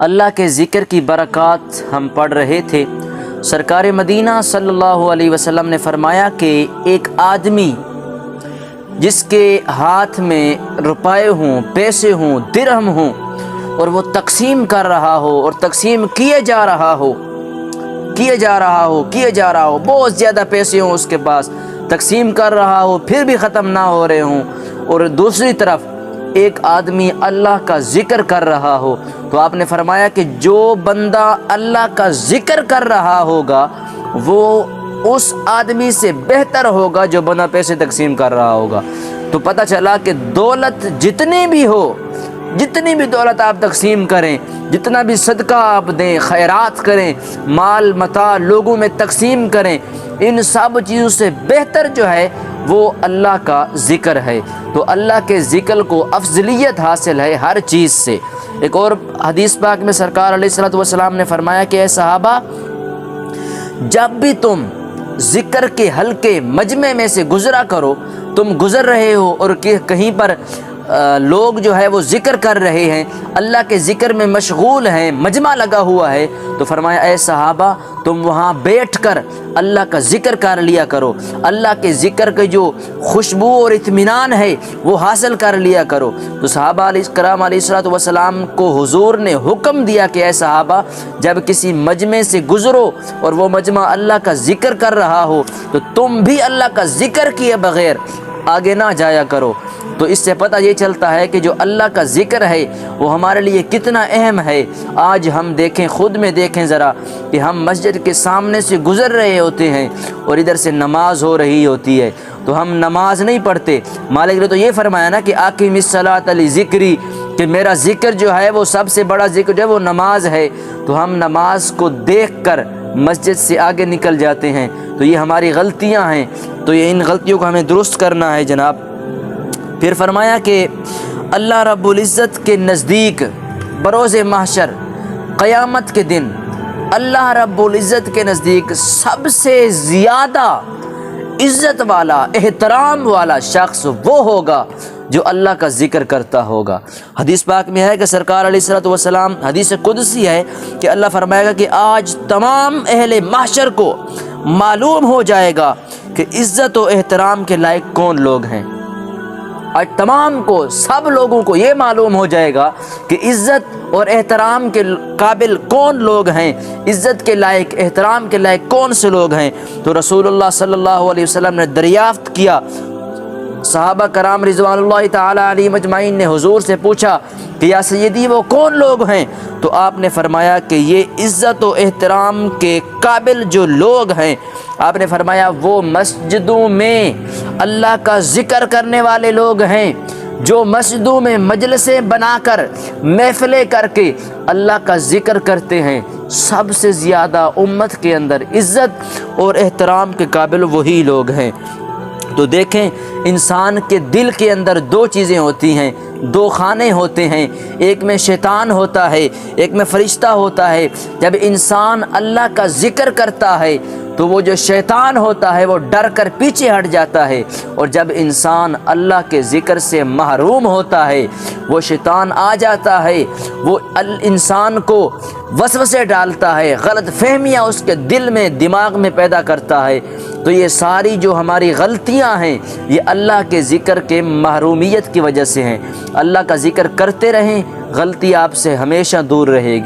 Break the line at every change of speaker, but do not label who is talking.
اللہ کے ذکر کی برکات ہم پڑھ رہے تھے۔ سرکار مدینہ صلی اللہ علیہ وسلم نے فرمایا کہ ایک آدمی جس کے ہاتھ میں روپے ہوں، پیسے ہوں، درہم ہوں، اور وہ تقسیم کر رہا ہو اور تقسیم کیے جا رہا ہو، بہت زیادہ پیسے ہوں اس کے پاس، تقسیم کر رہا ہو پھر بھی ختم نہ ہو رہے ہوں، اور دوسری طرف ایک آدمی اللہ کا ذکر کر رہا ہو، تو آپ نے فرمایا کہ جو بندہ اللہ کا ذکر کر رہا ہوگا وہ اس آدمی سے بہتر ہوگا جو بندہ پیسے تقسیم کر رہا ہوگا۔ تو پتہ چلا کہ دولت جتنی بھی ہو، جتنی بھی دولت آپ تقسیم کریں، جتنا بھی صدقہ آپ دیں، خیرات کریں، مال متاع لوگوں میں تقسیم کریں، ان سب چیزوں سے بہتر جو ہے وہ اللہ کا ذکر ہے۔ تو اللہ کے ذکر کو افضلیت حاصل ہے ہر چیز سے۔ ایک اور حدیث پاک میں سرکار علیہ الصلوۃ والسلام نے فرمایا کہ اے صحابہ، جب بھی تم ذکر کے حلقے مجمع میں سے گزرا کرو، تم گزر رہے ہو اور کہیں پر لوگ جو ہے وہ ذکر کر رہے ہیں، اللہ کے ذکر میں مشغول ہیں، مجمع لگا ہوا ہے، تو فرمایا اے صحابہ تم وہاں بیٹھ کر اللہ کا ذکر کر لیا کرو، اللہ کے ذکر کے جو خوشبو اور اطمینان ہے وہ حاصل کر لیا کرو۔ تو صحابہ علیہ کرام علیہ الصلوۃ والسلام کو حضور نے حکم دیا کہ اے صحابہ، جب کسی مجمع سے گزرو اور وہ مجمع اللہ کا ذکر کر رہا ہو تو تم بھی اللہ کا ذکر کیے بغیر آگے نہ جایا کرو۔ تو اس سے پتہ یہ چلتا ہے کہ جو اللہ کا ذکر ہے وہ ہمارے لیے کتنا اہم ہے۔ آج ہم دیکھیں، خود میں دیکھیں ذرا کہ ہم مسجد کے سامنے سے گزر رہے ہوتے ہیں اور ادھر سے نماز ہو رہی ہوتی ہے تو ہم نماز نہیں پڑھتے۔ مالک نے تو یہ فرمایا نا کہ اقیم الصلاۃ لذکری، کہ میرا ذکر جو ہے وہ سب سے بڑا ذکر جو ہے وہ نماز ہے، تو ہم نماز کو دیکھ کر مسجد سے آگے نکل جاتے ہیں۔ تو یہ ہماری غلطیاں ہیں، تو یہ ان غلطیوں کو ہمیں درست کرنا ہے جناب۔ پھر فرمایا کہ اللہ رب العزت کے نزدیک بروز محشر قیامت کے دن اللہ رب العزت کے نزدیک سب سے زیادہ عزت والا، احترام والا شخص وہ ہوگا جو اللہ کا ذکر کرتا ہوگا۔ حدیث پاک میں ہے کہ سرکار علیہ الصلوۃ والسلام، حدیث قدسی ہے کہ اللہ فرمائے گا کہ آج تمام اہل محشر کو معلوم ہو جائے گا کہ عزت و احترام کے لائق کون لوگ ہیں۔ آج تمام کو، سب لوگوں کو یہ معلوم ہو جائے گا کہ عزت اور احترام کے قابل کون لوگ ہیں، عزت کے لائق، احترام کے لائق کون سے لوگ ہیں۔ تو رسول اللہ صلی اللہ علیہ وسلم نے دریافت کیا، صحابہ کرام رضوان اللہ تعالی علیہم اجمعین نے حضور سے پوچھا کہ یا سیدی وہ کون لوگ ہیں؟ تو آپ نے فرمایا کہ یہ عزت و احترام کے قابل جو لوگ ہیں، آپ نے فرمایا وہ مسجدوں میں اللہ کا ذکر کرنے والے لوگ ہیں، جو مسجدوں میں مجلسیں بنا کر، محفلیں کر کے اللہ کا ذکر کرتے ہیں۔ سب سے زیادہ امت کے اندر عزت اور احترام کے قابل وہی لوگ ہیں۔ تو دیکھیں، انسان کے دل کے اندر دو چیزیں ہوتی ہیں، دو خانے ہوتے ہیں، ایک میں شیطان ہوتا ہے، ایک میں فرشتہ ہوتا ہے۔ جب انسان اللہ کا ذکر کرتا ہے تو وہ جو شیطان ہوتا ہے وہ ڈر کر پیچھے ہٹ جاتا ہے، اور جب انسان اللہ کے ذکر سے محروم ہوتا ہے وہ شیطان آ جاتا ہے، وہ انسان کو وسوسے ڈالتا ہے، غلط فہمیاں اس کے دل میں، دماغ میں پیدا کرتا ہے۔ تو یہ ساری جو ہماری غلطیاں ہیں یہ اللہ کے ذکر کے محرومیت کی وجہ سے ہیں۔ اللہ کا ذکر کرتے رہیں، غلطی آپ سے ہمیشہ دور رہے گی۔